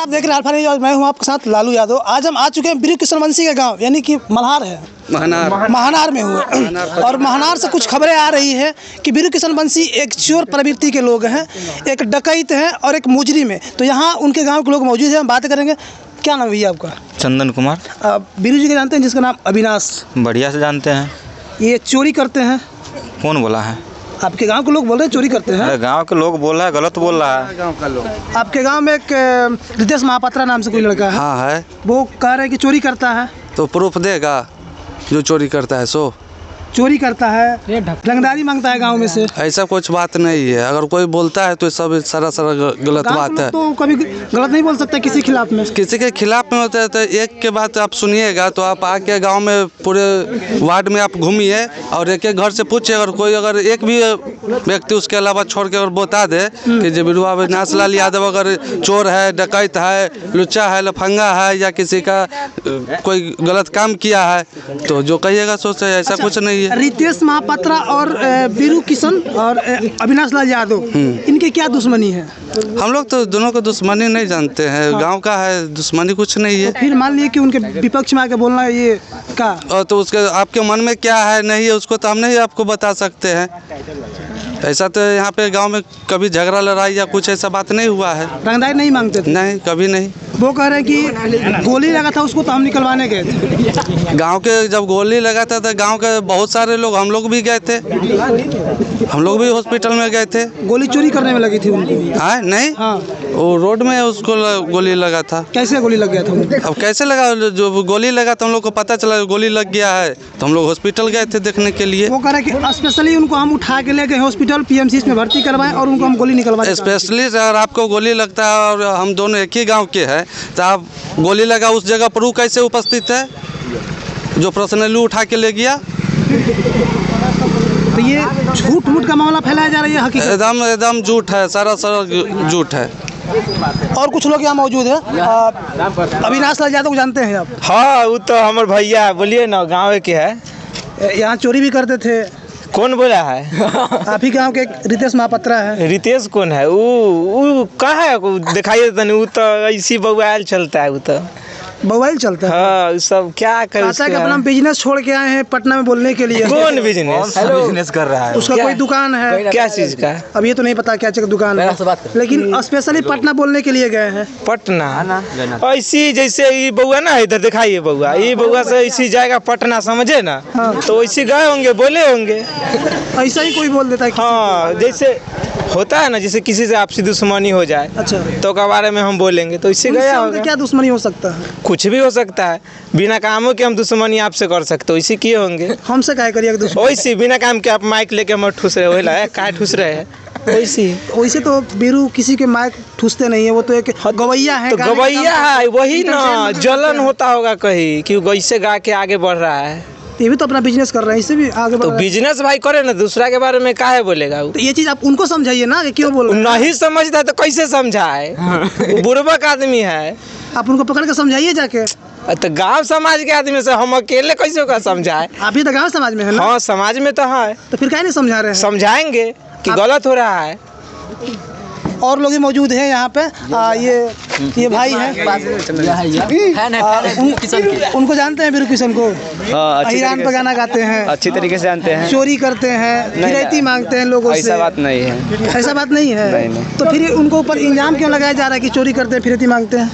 आप देख रहे हैं अल्फा न्यूज़ और मैं हूं आपके साथ लालू यादव। आज हम आ चुके हैं बीरू किशनवंशी के गांव यानी कि मल्हार है महनार में हुए और महनार से कुछ खबरें आ रही है कि बीरू किशनवंशी एक चोर प्रवृत्ति के लोग हैं, एक डकैत हैं और एक मुजरिम है। तो यहाँ उनके गाँव के लोग मौजूद हैं, हम बात करेंगे। क्या नाम है भैया आपका? चंदन कुमार। बीरू जी के जानते हैं जिसका नाम अविनाश? बढ़िया से जानते हैं। ये चोरी करते हैं? कौन बोला है? आपके गांव के लोग बोल रहे हैं चोरी करते हैं। गांव के लोग बोल रहा है, गलत बोल रहा है। गांव का लोग आपके गांव में एक रितेश महापात्रा नाम से कोई लड़का है। हाँ है। वो कह रहे हैं कि चोरी करता है। तो प्रूफ देगा जो चोरी करता है सो चोरी करता है, रंगदारी मांगता है गांव में से। ऐसा कुछ बात नहीं है। अगर कोई बोलता है तो सब सारा गलत बात है। तो कभी गलत नहीं बोल सकता किसी खिलाफ में। किसी के खिलाफ में होता है तो एक के बात आप सुनिएगा तो आप आके गांव में पूरे वार्ड में आप घूमिए और एक एक घर से पूछिए। अगर एक भी व्यक्ति उसके अलावा छोड़ के और बता दे कि जो बीरू अविनाश लाल यादव अगर चोर है, डकैत है, लुच्चा है, लफंगा है या किसी का कोई गलत काम किया है तो जो कहिएगा सोचे ऐसा कुछ नहीं। रितेश महापात्रा और बीरू किशन और अविनाश लाल यादव इनके क्या दुश्मनी है? हम लोग तो दोनों को दुश्मनी नहीं जानते हैं। हाँ। गांव का है, दुश्मनी कुछ नहीं है। फिर मान लिए कि उनके विपक्ष में आके बोलना है ये का और तो उसके आपके मन में क्या है नहीं है उसको तो हम नहीं आपको बता सकते हैं। ऐसा तो यहाँ पे गांव में कभी झगड़ा लड़ाई या कुछ ऐसा बात नहीं हुआ है। रंगदारी नहीं मांगते थे? नहीं, कभी नहीं। वो कह रहे हैं कि गोली लगा था उसको तो हम निकलवाने गए थे। गांव के जब गोली लगा था तो गांव के बहुत सारे लोग, हम लोग भी गए थे, हम लोग भी हॉस्पिटल में गए थे। गोली चोरी करने में लगी थी उनको? हाँ नहीं। हाँ। वो रोड में उसको गोली लगा था। कैसे गोली लग गया था उनको? अब कैसे लगा? जो गोली लगा तो हम लोग को पता चला गोली लग गया है तो हम लोग हॉस्पिटल गए थे देखने के लिए। वो कह रहे हैं कि स्पेशली उनको हम उठा के ले गए हॉस्पिटल पीएमसी में भर्ती करवाएं और उनको हम गोली निकलवाएं। स्पेशली अगर आपको गोली लगता है और हम दोनों एक ही गांव के हैं तो आप गोली लगा उस जगह पर वो कैसे उपस्थित है जो पर्सनली उठा के ले गया? तो ये झूठ मूठ का मामला फैलाया जा रहा है, हकीकत एकदम झूठ है, सारा झूठ है। और कुछ लोग यहाँ मौजूद है। अविनाश लाल यादव को जानते हैं आप? हाँ, वो तो हमारे भैया है। बोलिए ना, गाँव के है। यहाँ चोरी भी करते थे। कौन बोला है? आप ही गाँव के रितेश महापात्रा है। रितेश कौन है? वो कहाँ है? दिखाइए तनी। वो तो ऐसी बउआल चलता है। वो तो मोबाइल चलता है। हाँ, सब क्या कर अपना बिजनेस छोड़ के आए हैं पटना में बोलने के लिए। कौन बिजनेस कर रहा है? उसका कोई दुकान है? क्या चीज का? अब ये तो नहीं पता क्या दुकान है, लेकिन स्पेशली पटना बोलने के लिए गए हैं। पटना ऐसी जैसे ये बउआ ना, इधर दिखाइए बउआ, ये बउआ से ऐसी जाएगा पटना, समझे ना? हाँ। तो ऐसे गए होंगे, बोले होंगे। ऐसा ही कोई बोल देता है? हाँ, जैसे होता है ना, जैसे किसी से आपसी दुश्मनी हो जाए। अच्छा। तो के बारे में हम बोलेंगे तो इससे गया होगा। क्या दुश्मनी हो सकता है? कुछ भी हो सकता है। बिना कामों के हम दुश्मनी आपसे कर सकते हो, इसी किए होंगे। हमसे क्या करिए दुश्मनी? वैसे बिना काम के आप माइक लेके मत ठूस रहे हो, क्या ठूस रहे हैं? वैसे तो बीरू किसी के माइक ठूसते नहीं है, वो तो एक गवैया है। तो गवैया है, वही ना, जलन होता होगा कहीं कि वैसे गा के आगे बढ़ रहा है। ये भी तो अपना बिजनेस कर रहे हैं, इससे भी आगे बढ़ तो रहा है। बिजनेस भाई करे ना, दूसरा के बारे में काहे बोलेगा? तो ये चीज आप उनको समझाइए ना कि क्यों बोल रहे हैं। नहीं समझता तो कैसे समझाए? बुर्बक आदमी है। आप उनको पकड़ के समझाइए जाके। तो गांव समाज के आदमी से हम अकेले कैसे का समझाए? आप भी तो गाँव समाज में है ना? हाँ, समाज में तो है। तो फिर क्या नहीं समझा रहे हैं? समझाएंगे कि गलत हो रहा है। और लोग भी मौजूद हैं यहाँ पे। ये भाई हैं, उनको जानते हैं बीरू किशन को? ईरान पे गाना गाते हैं, अच्छी तरीके से जानते हैं। चोरी करते हैं, फिरैती मांगते हैं लोगों से। ऐसा बात नहीं है। ऐसा बात नहीं है? नहीं। तो फिर उनको ऊपर इल्जाम क्यों लगाया जा रहा है कि चोरी करते हैं, फिरैती मांगते हैं?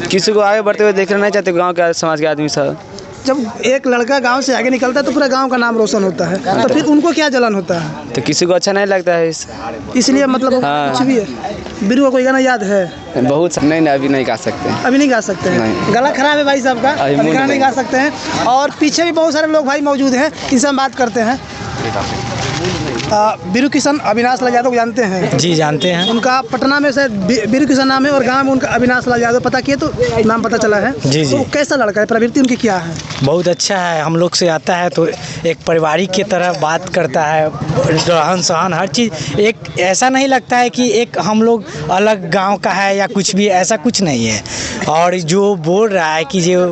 किसी को आगे बढ़ते हुए देखना नहीं चाहते गांव के समाज के आदमी सब। जब एक लड़का गांव से आगे निकलता है तो पूरा गांव का नाम रोशन होता है। तो फिर उनको क्या जलन होता है? तो किसी को अच्छा नहीं लगता है इसलिए मतलब हाँ। कुछ भी है। बीरू का कोई गाना याद है? बहुत नहीं, अभी नहीं गा सकते। अभी नहीं गा सकते हैं, गला खराब है भाई साहब का, अभी गाना नहीं गा सकते हैं। और पीछे भी बहुत सारे लोग भाई मौजूद हैं, इनसे हम बात करते हैं। बीरू किशन अविनाश लाल यादव को जानते हैं? जी जानते हैं। उनका पटना में से बीरू किशन नाम है और गांव में उनका अविनाश लाल यादव पता किए तो नाम पता चला है। जी जी। तो कैसा लड़का है, प्रवृत्ति उनकी क्या है? बहुत अच्छा है, हम लोग से आता है तो एक पारिवारिक की तरह बात करता है, रहन सहन हर चीज़। एक ऐसा नहीं लगता है कि एक हम लोग अलग गांव का है या कुछ भी, ऐसा कुछ नहीं है। और जो बोल रहा है कि जो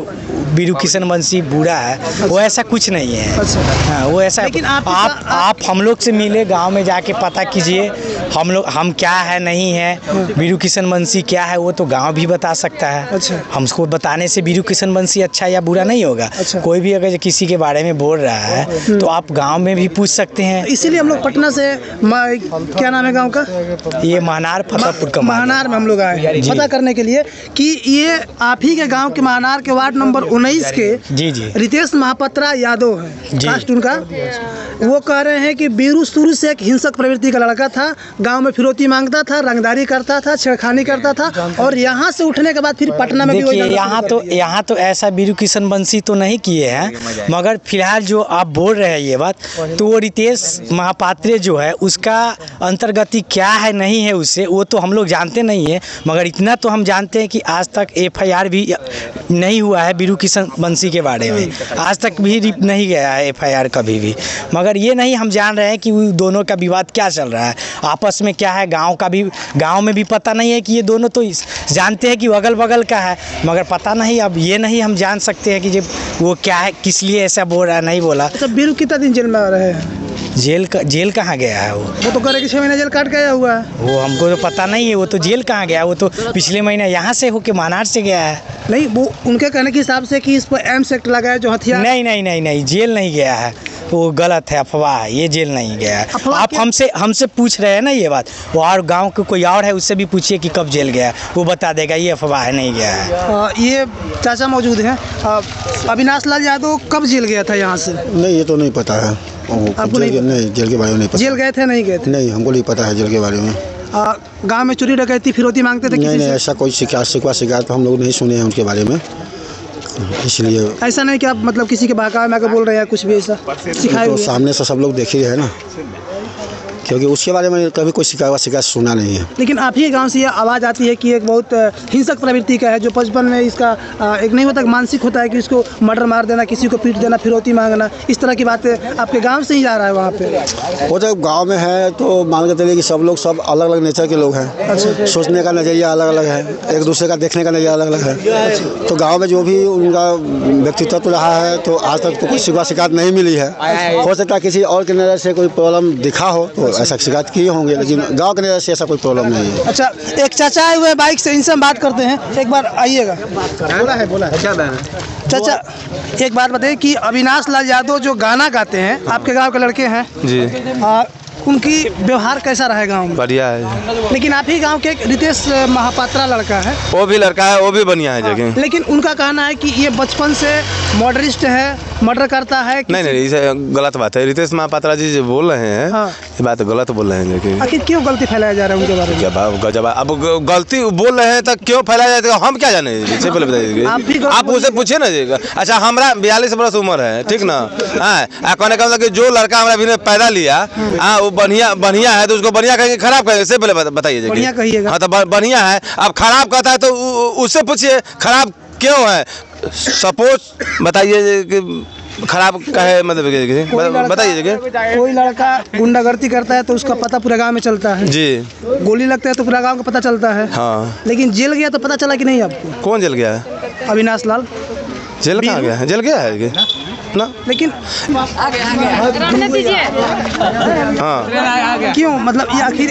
बीरू किशन वंशी बुरा है, वो ऐसा कुछ नहीं है। अच्छा। हाँ, वो ऐसा लेकिन आप हम लोग से मिले, गांव में जाके पता कीजिए हम क्या है नहीं है, बीरू किशन वंशी क्या है वो तो गांव भी बता सकता है। अच्छा। हमको बताने से बीरू किशन वंशी अच्छा या बुरा नहीं होगा। अच्छा। कोई भी अगर किसी के बारे में बोल रहा है तो आप गांव में भी पूछ सकते हैं। इसीलिए हम लोग पटना से क्या नाम है गांव का? ये महनार फतेहपुर का महनार में हम लोग आए हैं पता करने के लिए कि ये आप ही के गांव के महनार के वार्ड नंबर 19 के जी जी रितेश महापात्रा यादव है जी। कास्ट उनका। वो कह रहे हैं कि बीरू शुरू से एक हिंसक प्रवृत्ति का लड़का था, गांव में फिरौती मांगता था, रंगदारी करता था, छेड़खानी करता था और यहाँ से उठने के बाद फिर पटना में भी वही देखिए यहाँ तो ऐसा बीरू किशन वंशी तो नहीं किए हैं, मगर फिलहाल जो आप बोल रहे हैं ये बात, तो वो रितेश महापात्रे जो है उसका अंतर्गति क्या है नहीं है उससे वो तो हम लोग जानते नहीं है, मगर इतना तो हम जानते हैं कि आज तक FIR भी नहीं हुआ है बीरू किशन वंशी के बारे में, आज तक भी नहीं गया है FIR कभी भी। मगर ये नहीं हम जान रहे हैं कि दोनों का विवाद क्या चल रहा है आपस में, क्या है गांव में भी पता नहीं है कि ये दोनों तो जानते हैं कि अगल बगल का है, मगर पता नहीं अब ये नहीं हम जान सकते हैं कि जब वो क्या है किस लिए ऐसा बोल रहा है नहीं बोला। अच्छा, बीरू कितना दिन जेल में रहे हैं? जेल कहाँ गया है वो तो कह रहे कि 6 महीने जेल काट गया हुआ है। वो हमको तो पता नहीं है, वो तो जेल कहाँ गया, वो तो पिछले महीने यहाँ से होके महनार से गया है। नहीं, वो उनके कहने के हिसाब से कि इस पर एम्स एक्ट लगा है जो हथियार। नहीं जेल नहीं गया है, वो गलत है, अफवाह है, ये जेल नहीं गया है। आप हमसे पूछ रहे हैं ना ये बात, वो और गांव के कोई और है उससे भी पूछिए कि कब जेल गया, वो बता देगा ये अफवाह है, नहीं गया है। ये चाचा मौजूद हैं। अविनाश लाल यादव कब जेल गया था यहाँ से? नहीं, ये तो नहीं पता है आपको नहीं, जेल के बारे में नहीं पता। जेल गए थे नहीं गए थे? नहीं, हमको नहीं पता है जेल के बारे में। गांव में चोरी डकैती फिरौती मांगते थे? नहीं, ऐसा कोई शिकायत हम लोग नहीं सुने हैं उनके बारे में, इसलिए। ऐसा नहीं कि आप मतलब किसी के बहकावे में आकर बोल रहे हैं कुछ भी ऐसा सिखाए तो सामने से सब लोग देख ही रहे हैं ना, क्योंकि उसके बारे में कभी कोई शिकायत सुना नहीं है। लेकिन आप ही गांव से ये आवाज़ आती है कि एक बहुत हिंसक प्रवृत्ति का है जो 55 में इसका एक नहीं होता मानसिक होता है कि इसको मर्डर मार देना, किसी को पीट देना, फिरौती मांगना, इस तरह की बातें आपके गांव से ही जा रहा है वहाँ पे। वो जब गांव में है तो मान के चलिए कि सब अलग अलग नेचर के लोग हैं, सोचने का नज़रिया अलग अलग है, एक दूसरे का देखने का नज़रिया अलग अलग है। तो गाँव में जो भी उनका व्यक्तित्व रहा है तो आज तक तो कोई शिकायत नहीं मिली है। हो सकता है किसी और के नज़र से कोई प्रॉब्लम दिखा हो तो ऐसा शिकायत किए होंगे, लेकिन गांव के नज़र से ऐसा कोई प्रॉब्लम नहीं है। अच्छा, एक चाचा आए हुए बाइक से, इनसे हम बात करते हैं, एक बार आइएगा। बोला है चाचा, एक बात बताइए कि अविनाश लाल यादव जो गाना गाते हैं, आपके गांव के लड़के हैं जी, उनकी व्यवहार कैसा रहा है गांव में? बढ़िया है। लेकिन आप ही गांव के एक रितेश महापात्रा लड़का है, वो भी लड़का है, वो भी बढ़िया है जगह। लेकिन उनका कहना है कि ये बचपन से मर्डरिस्ट है, मर्डर करता है। नहीं, इसे गलत बात है। रितेश महापात्रा जी जो बोल रहे हैं हाँ। ये बात गलत बोल रहे हैं जगह। आखिर क्यों गलती फैलाया जा रहा है उनके बारे में? जब अब गलती बोल रहे हैं तो क्यों फैलाया जाता है, हम क्या जाने, इससे पहले बताइए। आप उसे पूछिए ना जी। अच्छा, हमारा 42 बरस उम्र है, ठीक ना, कहने का मतलब कि जो लड़का हमारा भी पैदा लिया वो बढ़िया है तो उसको बढ़िया कहेंगे, खराब कहेंगे, इससे पहले बताइए। बढ़िया कहिएगा। हाँ, तो बढ़िया है। अब खराब कहता है तो उससे पूछिए खराब क्यों है, सपोज बताइए कि खराब कहे, मतलब बताइए। कोई लड़का गुंडागर्दी करता है तो उसका पता पूरे गांव में चलता है जी, गोली लगता है तो पूरा गांव को पता चलता है। हाँ। लेकिन जेल गया तो पता चला कि नहीं आपको? कौन जेल गया है? अविनाश लाल जेल कहाँ गया है? जेल गया है ना, लेकिन हाँ। क्यों, मतलब ये आखिर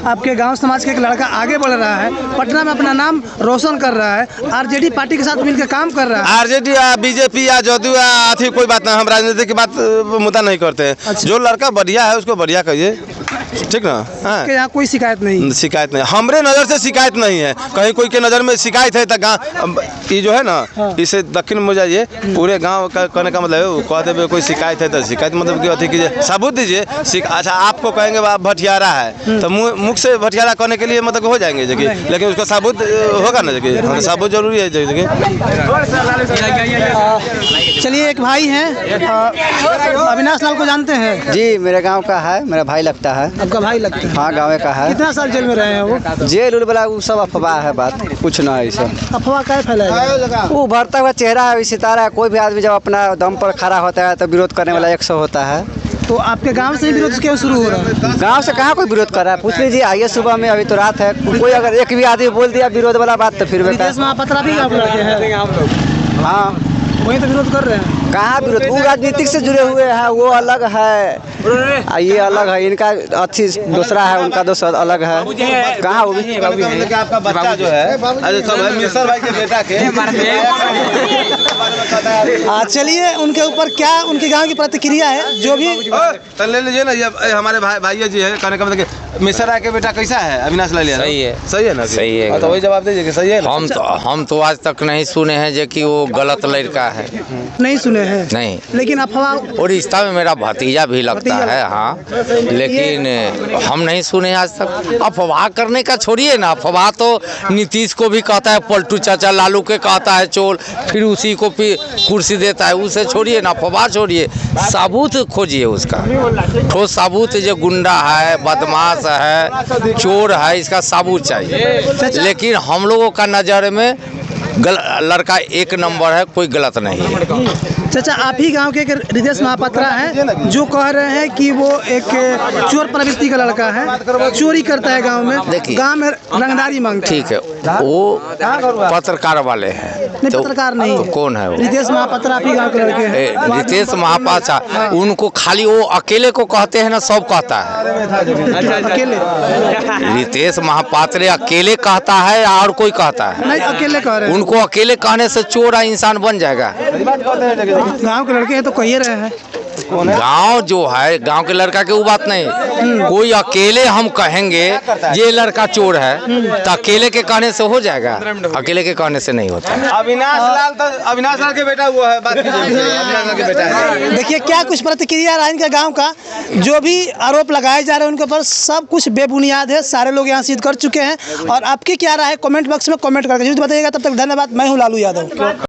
आपके गांव समाज का एक लड़का आगे बढ़ रहा है, पटना में अपना नाम रोशन कर रहा है, RJD पार्टी के साथ मिलकर काम कर रहा है। RJD या BJP या जदयू या अथी कोई बात नहीं, हम राजनीति की बात मुद्दा नहीं करते हैं। अच्छा। जो लड़का बढ़िया है उसको बढ़िया कहिए, ठीक ना। हाँ, यहाँ कोई शिकायत नहीं? शिकायत नहीं, हमरे नज़र से शिकायत नहीं है। कहीं कोई के नज़र में शिकायत है तो गाँव ये जो है ना, इसे दक्षिण में जाइए, पूरे गाँव का कहने का मतलब कहते हुए कोई शिकायत है तो शिकायत मतलब कि अथी कीजिए, सबूत दीजिए। अच्छा, आपको कहेंगे भटियारा है तो मुख से भटियारा कहने के लिए मतलब हो जाएंगे जगह, लेकिन उसका सबूत होगा ना जगह, सबूत जरूरी है जगह। चलिए, एक भाई हैं, अविनाश लाल को जानते हैं? जी, मेरे गांव का है, मेरा भाई लगता है। आपका भाई लगता है? हाँ, गाँव का है। कितना साल जेल में रहे हैं वो? जेल उल वाला वो सब अफवाह है, बात कुछ ना है। सब अफवाह क्या फैलाया? वो उभरता हुआ चेहरा है, सितारा है। कोई भी आदमी जब अपना दम पर खड़ा होता है तो विरोध करने वाला 100 होता है। तो आपके गांव से विरोध क्यों शुरू हो रहा है? गांव से कहाँ कोई विरोध कर रहा है? पूछ लीजिए, आइए सुबह में, अभी तो रात है। कोई अगर एक भी आदमी बोल दिया विरोध वाला बात तो फिर रितेश महापात्रा भी आप लड़के हैं? हाँ, वही तो विरोध कर रहे हैं। कहाँ विरोध, वो राजनीतिक से जुड़े हुए हैं, वो अलग है, ये अलग है, इनका अच्छी दूसरा है, उनका दूसरा अलग है। कहाँ वो भी आपका बच्चा जो है मिसर भाई के बेटा के चलिए उनके ऊपर क्या उनके गांव की प्रतिक्रिया है जो भी तो ले लीजिए ना, ये हमारे भाई जी है, कहने का मतलब कि मिसर राय के बेटा कैसा है अविनाश लालिया? सही है। सही है ना? सही है। तो वही जवाब दीजिए कि सही है ना? हम तो आज तक नहीं सुने हैं जो कि वो गलत लड़का है, नहीं सुने हैं। नहीं। लेकिन अफवाह और रिश्ता में मेरा भतीजा भी लगता है, हाँ, लेकिन हम नहीं सुने आज तक। अफवाह करने का छोड़िए ना, अफवाह तो नीतीश को भी कहता है पलटू चाचा, लालू के कहता है चोर, फिर उसी को कुर्सी देता है, उसे छोड़िए ना, अफवाह छोड़िए, सबूत खोजिए उसका। ठोस सबूत, जो गुंडा है, बदमाश है, चोर है, इसका सबूत चाहिए। लेकिन हम लोगों का नज़र में लड़का एक नंबर है, कोई गलत नहीं है। चाचा आप ही गांव के एक रितेश महापात्रा हैं जो कह रहे हैं कि वो एक चोर प्रवृत्ति का लड़का है, चोरी करता है गांव में, देखिए, गांव में रंगदारी मांगता है। ठीक है, वो पत्रकार वाले हैं। नहीं, पत्रकार नहीं तो है। कौन है वो? रितेश महापात्रा आप ही गांव के लड़के हैं। रितेश महापात्रा, उनको खाली वो अकेले को कहते हैं ना, सब कहता है। अकेले रितेश महापात्रे अकेले कहता है और कोई कहता है? नहीं, अकेले कह रहे हैं। उनको अकेले कहने से चोर इंसान बन जाएगा? गांव के लड़के हैं तो कहिए रहे हैं। गांव जो है, गांव के लड़का की वो बात नहीं। कोई अकेले हम कहेंगे ये लड़का चोर है तो अकेले के कहने से हो जाएगा? अकेले के कहने से नहीं होता। अविनाश लाल के बेटा वो है, बात कीजिए, अविनाश लाल के बेटा है। देखिए क्या कुछ प्रतिक्रिया रहा इनके गांव का, जो भी आरोप लगाए जा रहे हैं उनके ऊपर सब कुछ बेबुनियाद है। सारे लोग यहाँ सिद्ध कर चुके हैं। और आपकी क्या राय है कमेंट बॉक्स में कमेंट करके जरूर बताइएगा। तब तक धन्यवाद। मैं हूँ लालू यादव।